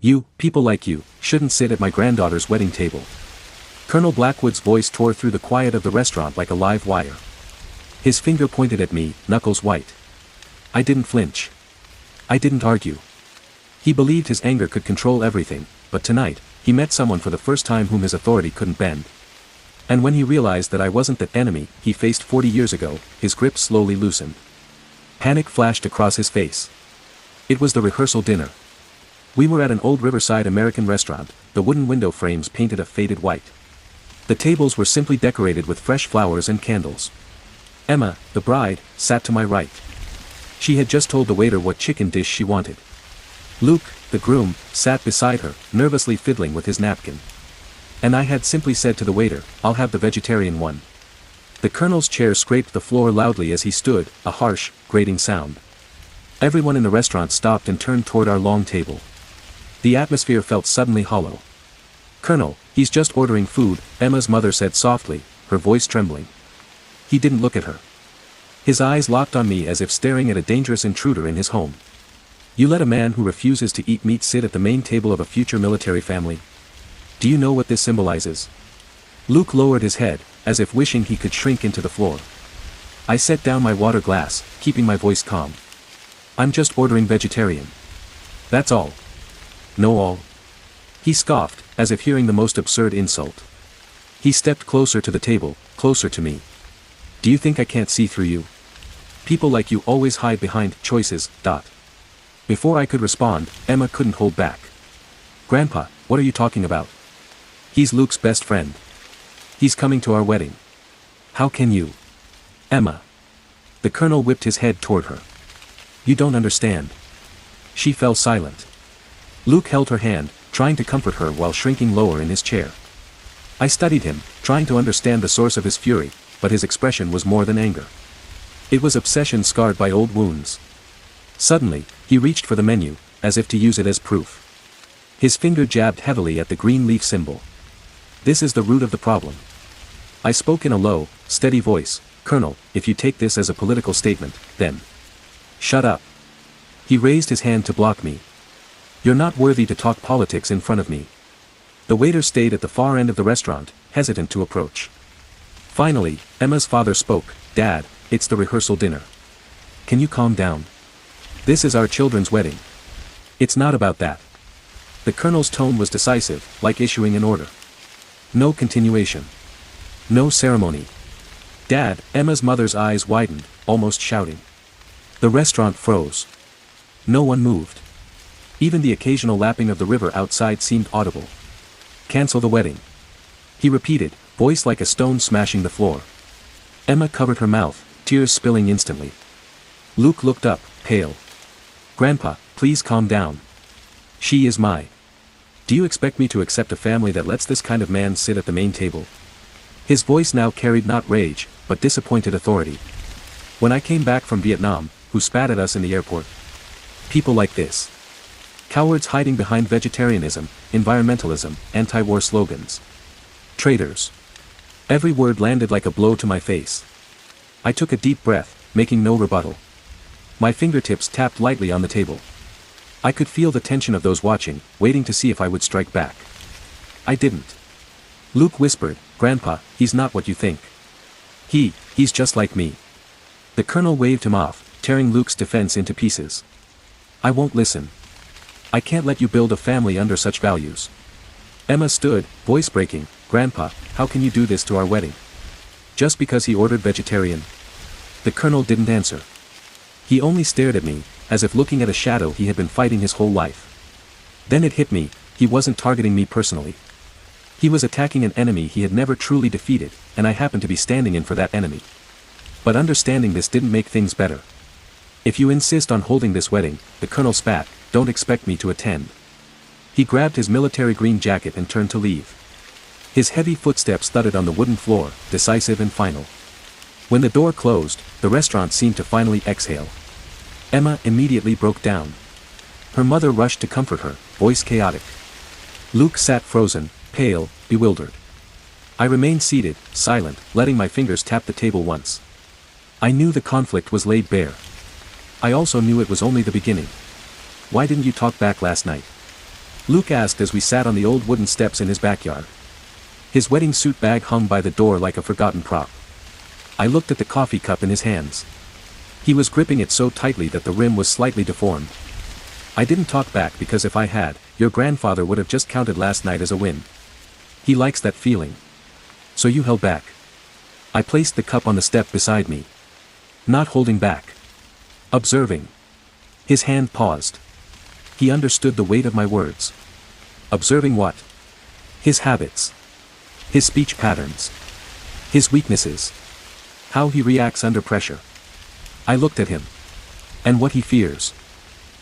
You, people like you, shouldn't sit at my granddaughter's wedding table. Colonel Blackwood's voice tore through the quiet of the restaurant like a live wire. His finger pointed at me, knuckles white. I didn't flinch. I didn't argue. He believed his anger could control everything, but tonight, he met someone for the first time whom his authority couldn't bend. And when he realized that I wasn't that enemy he faced 40 years ago, his grip slowly loosened. Panic flashed across his face. It was the rehearsal dinner. We were at an old riverside American restaurant, the wooden window frames painted a faded white. The tables were simply decorated with fresh flowers and candles. Emma, the bride, sat to my right. She had just told the waiter what chicken dish she wanted. Luke, the groom, sat beside her, nervously fiddling with his napkin. And I had simply said to the waiter, "I'll have the vegetarian one." The colonel's chair scraped the floor loudly as he stood, a harsh, grating sound. Everyone in the restaurant stopped and turned toward our long table. The atmosphere felt suddenly hollow. "Colonel, he's just ordering food," Emma's mother said softly, her voice trembling. He didn't look at her. His eyes locked on me as if staring at a dangerous intruder in his home. "You let a man who refuses to eat meat sit at the main table of a future military family? Do you know what this symbolizes?" Luke lowered his head, as if wishing he could shrink into the floor. I set down my water glass, keeping my voice calm. "I'm just ordering vegetarian. That's all." "No all?" He scoffed, as if hearing the most absurd insult. He stepped closer to the table, closer to me. "Do you think I can't see through you? People like you always hide behind choices. Before I could respond, Emma couldn't hold back. "Grandpa, what are you talking about? He's Luke's best friend. He's coming to our wedding. How can you?" "Emma." The colonel whipped his head toward her. "You don't understand." She fell silent. Luke held her hand, trying to comfort her while shrinking lower in his chair. I studied him, trying to understand the source of his fury, but his expression was more than anger. It was obsession scarred by old wounds. Suddenly, he reached for the menu, as if to use it as proof. His finger jabbed heavily at the green leaf symbol. "This is the root of the problem." I spoke in a low, steady voice, "Colonel, if you take this as a political statement, then shut up." He raised his hand to block me. "You're not worthy to talk politics in front of me." The waiter stayed at the far end of the restaurant, hesitant to approach. Finally, Emma's father spoke, "Dad, it's the rehearsal dinner. Can you calm down? This is our children's wedding. It's not about that." The colonel's tone was decisive, like issuing an order. No continuation. No ceremony. "Dad," Emma's mother's eyes widened, almost shouting. The restaurant froze. No one moved. Even the occasional lapping of the river outside seemed audible. "Cancel the wedding," he repeated, voice like a stone smashing the floor. Emma covered her mouth, tears spilling instantly. Luke looked up, pale. "Grandpa, please calm down. She is my. Do you expect me to accept a family that lets this kind of man sit at the main table?" His voice now carried not rage, but disappointed authority. "When I came back from Vietnam, who spat at us in the airport? People like this. Cowards hiding behind vegetarianism, environmentalism, anti-war slogans. Traitors." Every word landed like a blow to my face. I took a deep breath, making no rebuttal. My fingertips tapped lightly on the table. I could feel the tension of those watching, waiting to see if I would strike back. I didn't. Luke whispered, "Grandpa, he's not what you think. He's just like me." The colonel waved him off, tearing Luke's defense into pieces. "I won't listen. I can't let you build a family under such values." Emma stood, voice breaking, "Grandpa, how can you do this to our wedding? Just because he ordered vegetarian?" The colonel didn't answer. He only stared at me, as if looking at a shadow he had been fighting his whole life. Then it hit me, he wasn't targeting me personally. He was attacking an enemy he had never truly defeated, and I happened to be standing in for that enemy. But understanding this didn't make things better. "If you insist on holding this wedding," the colonel spat, "don't expect me to attend." He grabbed his military green jacket and turned to leave. His heavy footsteps thudded on the wooden floor, decisive and final. When the door closed, the restaurant seemed to finally exhale. Emma immediately broke down. Her mother rushed to comfort her, voice chaotic. Luke sat frozen, pale, bewildered. I remained seated, silent, letting my fingers tap the table once. I knew the conflict was laid bare. I also knew it was only the beginning. "Why didn't you talk back last night? Luke asked as we sat on the old wooden steps in his backyard. His wedding suit bag hung by the door like a forgotten prop. I looked at the coffee cup in his hands. He was gripping it so tightly that the rim was slightly deformed. I didn't talk back because if I had, your grandfather would have just counted last night as a win. He likes that feeling. So you held back. I placed the cup on the step beside me. Not holding back. Observing. His hand paused. He understood the weight of my words. Observing what? His habits. His speech patterns. His weaknesses. How he reacts under pressure. I looked at him. And what he fears.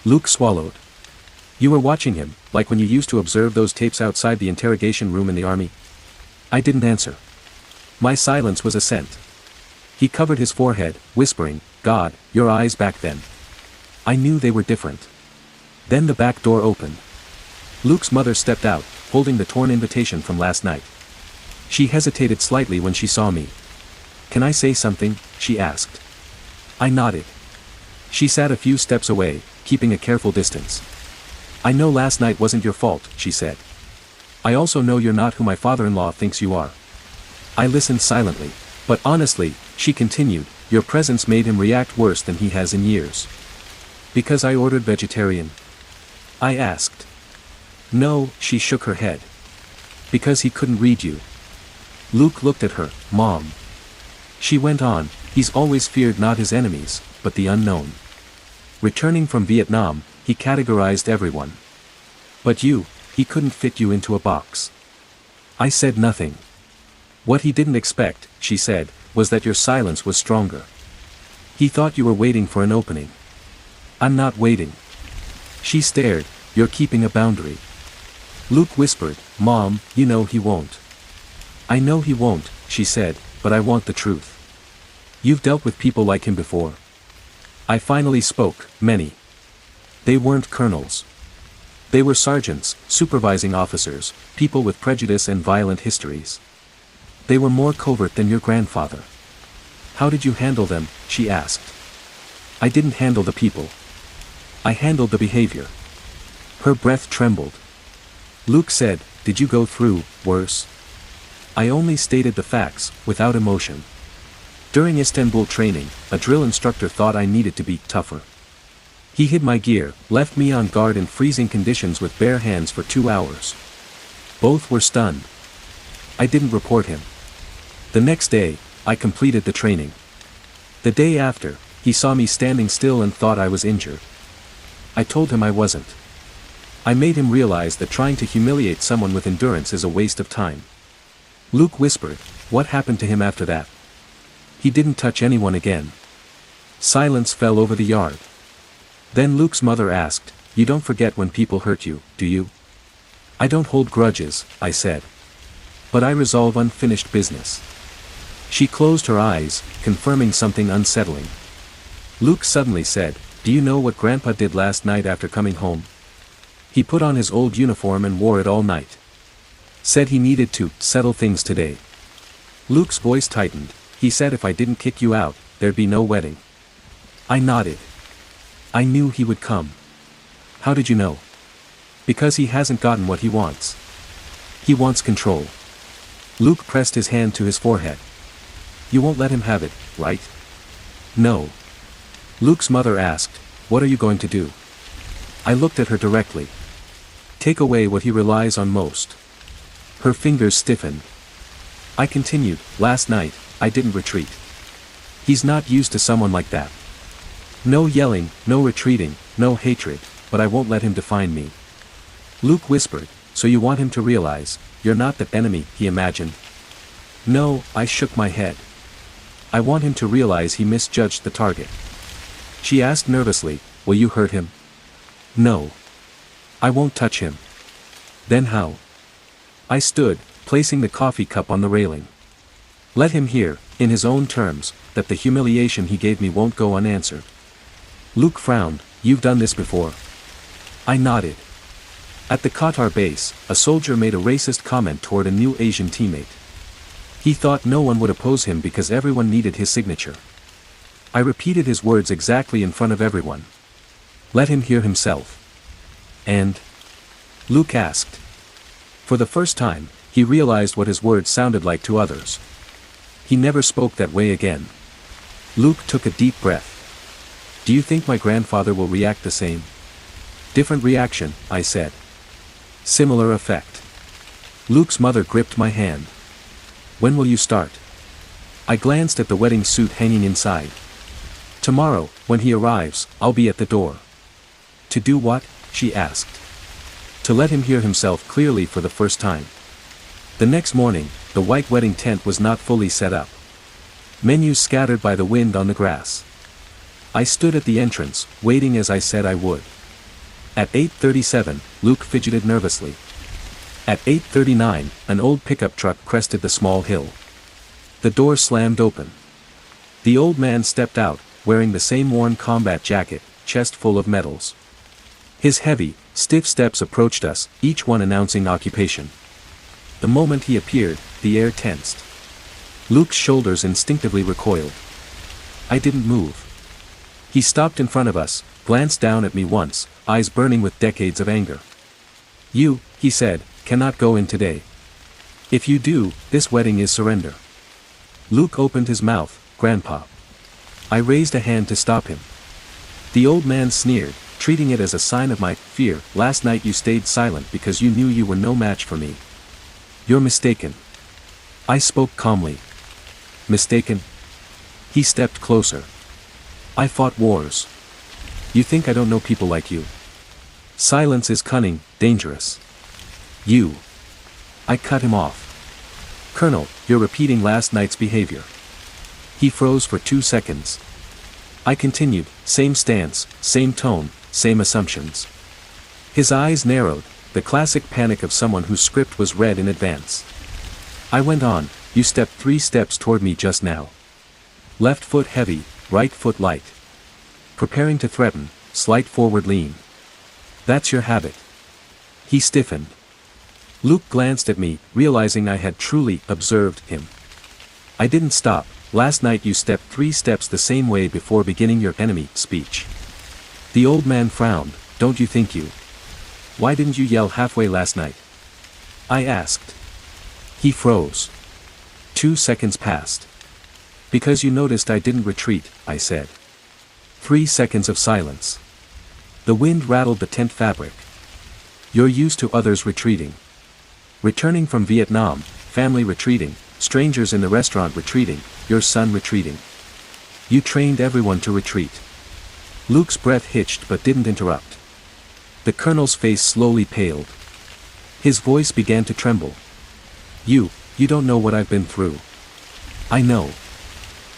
Luke swallowed. You were watching him, like when you used to observe those tapes outside the interrogation room in the army? I didn't answer. My silence was assent. He covered his forehead, whispering, God, your eyes back then. I knew they were different. Then the back door opened. Luke's mother stepped out, holding the torn invitation from last night. She hesitated slightly when she saw me. Can I say something? She asked. I nodded. She sat a few steps away, keeping a careful distance. I know last night wasn't your fault, she said. I also know you're not who my father-in-law thinks you are. I listened silently, but honestly, she continued, your presence made him react worse than he has in years. Because I ordered vegetarian? I asked. No, she shook her head. Because he couldn't read you. Luke looked at her, Mom. She went on, he's always feared not his enemies, but the unknown. Returning from Vietnam, he categorized everyone. But you, he couldn't fit you into a box. I said nothing. What he didn't expect, she said, was that your silence was stronger. He thought you were waiting for an opening. I'm not waiting. She stared, you're keeping a boundary. Luke whispered, Mom, you know he won't. I know he won't, she said, but I want the truth. You've dealt with people like him before. I finally spoke, many. They weren't colonels. They were sergeants, supervising officers, people with prejudice and violent histories. They were more covert than your grandfather. How did you handle them? She asked. I didn't handle the people. I handled the behavior. Her breath trembled. Luke said, did you go through worse? I only stated the facts, without emotion. During Istanbul training, a drill instructor thought I needed to be tougher. He hid my gear, left me on guard in freezing conditions with bare hands for 2 hours. Both were stunned. I didn't report him. The next day, I completed the training. The day after, he saw me standing still and thought I was injured. I told him I wasn't. I made him realize that trying to humiliate someone with endurance is a waste of time. Luke whispered, what happened to him after that? He didn't touch anyone again. Silence fell over the yard. Then Luke's mother asked, you don't forget when people hurt you, do you? I don't hold grudges, I said. But I resolve unfinished business. She closed her eyes, confirming something unsettling. Luke suddenly said, do you know what Grandpa did last night after coming home? He put on his old uniform and wore it all night. Said he needed to settle things today. Luke's voice tightened. He said if I didn't kick you out, there'd be no wedding. I nodded. I knew he would come. How did you know? Because he hasn't gotten what he wants. He wants control. Luke pressed his hand to his forehead. You won't let him have it, right? No. Luke's mother asked, what are you going to do? I looked at her directly. Take away what he relies on most. Her fingers stiffened. I continued, last night, I didn't retreat. He's not used to someone like that. No yelling, no retreating, no hatred, but I won't let him define me. Luke whispered, so you want him to realize, you're not the enemy he imagined? No, I shook my head. I want him to realize he misjudged the target. She asked nervously, will you hurt him? No. I won't touch him. Then how? I stood, placing the coffee cup on the railing. Let him hear, in his own terms, that the humiliation he gave me won't go unanswered. Luke frowned, you've done this before. I nodded. At the Qatar base, a soldier made a racist comment toward a new Asian teammate. He thought no one would oppose him because everyone needed his signature. I repeated his words exactly in front of everyone. Let him hear himself. And Luke asked. For the first time, he realized what his words sounded like to others. He never spoke that way again. Luke took a deep breath. Do you think my grandfather will react the same? Different reaction, I said. Similar effect. Luke's mother gripped my hand. When will you start? I glanced at the wedding suit hanging inside. Tomorrow, when he arrives, I'll be at the door. To do what? She asked. To let him hear himself clearly for the first time. The next morning, the white wedding tent was not fully set up. Menus scattered by the wind on the grass. I stood at the entrance, waiting as I said I would. At 8:37, Luke fidgeted nervously. At 8:39, an old pickup truck crested the small hill. The door slammed open. The old man stepped out, wearing the same worn combat jacket, chest full of medals. His heavy, stiff steps approached us, each one announcing occupation. The moment he appeared, the air tensed. Luke's shoulders instinctively recoiled. I didn't move. He stopped in front of us, glanced down at me once, eyes burning with decades of anger. You, he said, cannot go in today. If you do, this wedding is surrender. Luke opened his mouth, Grandpa. I raised a hand to stop him. The old man sneered, treating it as a sign of my fear. Last night you stayed silent because you knew you were no match for me. You're mistaken. I spoke calmly. Mistaken? He stepped closer. I fought wars. You think I don't know people like you? Silence is cunning, dangerous. You. I cut him off. Colonel, you're repeating last night's behavior. He froze for 2 seconds. I continued, same stance, same tone, same assumptions. His eyes narrowed, the classic panic of someone whose script was read in advance. I went on, you stepped 3 steps toward me just now. Left foot heavy, right foot light. Preparing to threaten, slight forward lean. That's your habit. He stiffened. Luke glanced at me, realizing I had truly observed him. I didn't stop. Last night you stepped 3 steps the same way before beginning your enemy speech. The old man frowned, don't you think you? Why didn't you yell halfway last night? I asked. He froze. 2 seconds passed. Because you noticed I didn't retreat, I said. 3 seconds of silence. The wind rattled the tent fabric. You're used to others retreating. Returning from Vietnam, family retreating, strangers in the restaurant retreating, your son retreating. You trained everyone to retreat. Luke's breath hitched but didn't interrupt. The colonel's face slowly paled. His voice began to tremble. You don't know what I've been through. I know.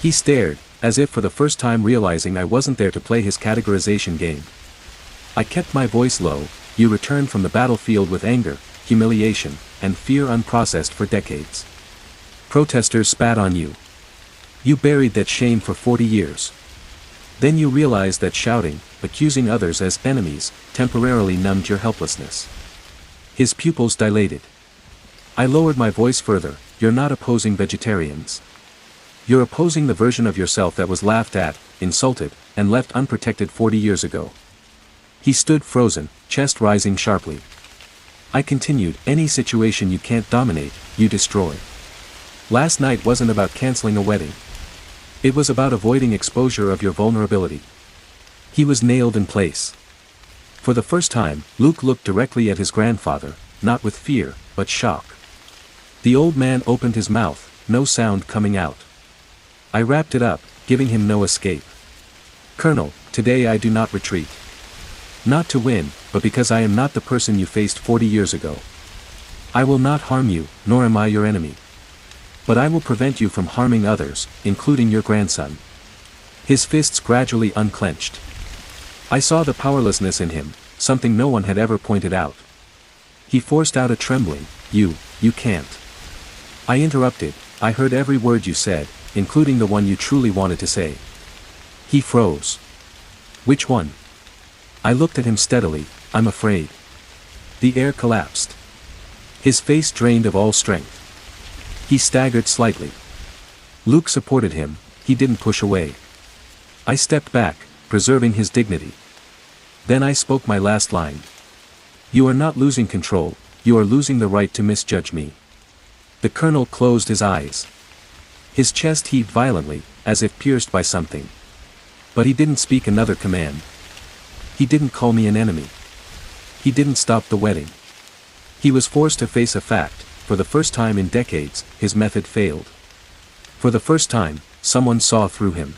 He stared, as if for the first time realizing I wasn't there to play his categorization game. I kept my voice low. You returned from the battlefield with anger, humiliation, and fear unprocessed for decades. Protesters spat on you. You buried that shame for 40 years. Then you realized that shouting, accusing others as enemies, temporarily numbed your helplessness. His pupils dilated. I lowered my voice further, you're not opposing vegetarians. You're opposing the version of yourself that was laughed at, insulted, and left unprotected 40 years ago. He stood frozen, chest rising sharply. I continued, any situation you can't dominate, you destroy. Last night wasn't about canceling a wedding. It was about avoiding exposure of your vulnerability. He was nailed in place. For the first time, Luke looked directly at his grandfather, not with fear, but shock. The old man opened his mouth, no sound coming out. I wrapped it up, giving him no escape. Colonel, today I do not retreat. Not to win, but because I am not the person you faced 40 years ago. I will not harm you, nor am I your enemy. But I will prevent you from harming others, including your grandson. His fists gradually unclenched. I saw the powerlessness in him, something no one had ever pointed out. He forced out a trembling, you can't. I interrupted, I heard every word you said, including the one you truly wanted to say. He froze. Which one? I looked at him steadily, I'm afraid. The air collapsed. His face drained of all strength. He staggered slightly. Luke supported him, he didn't push away. I stepped back, preserving his dignity. Then I spoke my last line. You are not losing control, you are losing the right to misjudge me. The colonel closed his eyes. His chest heaved violently, as if pierced by something. But he didn't speak another command. He didn't call me an enemy. He didn't stop the wedding. He was forced to face a fact: for the first time in decades, his method failed. For the first time, someone saw through him.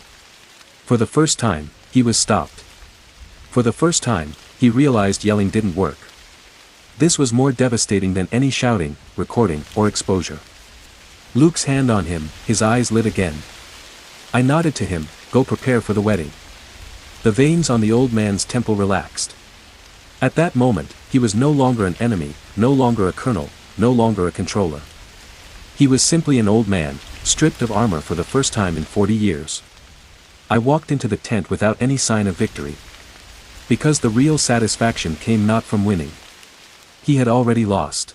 For the first time, he was stopped. For the first time, he realized yelling didn't work. This was more devastating than any shouting, recording, or exposure. Luke's hand on him, his eyes lit again. I nodded to him, go prepare for the wedding. The veins on the old man's temple relaxed. At that moment, he was no longer an enemy, no longer a colonel, no longer a controller. He was simply an old man, stripped of armor for the first time in 40 years. I walked into the tent without any sign of victory. Because the real satisfaction came not from winning. He had already lost.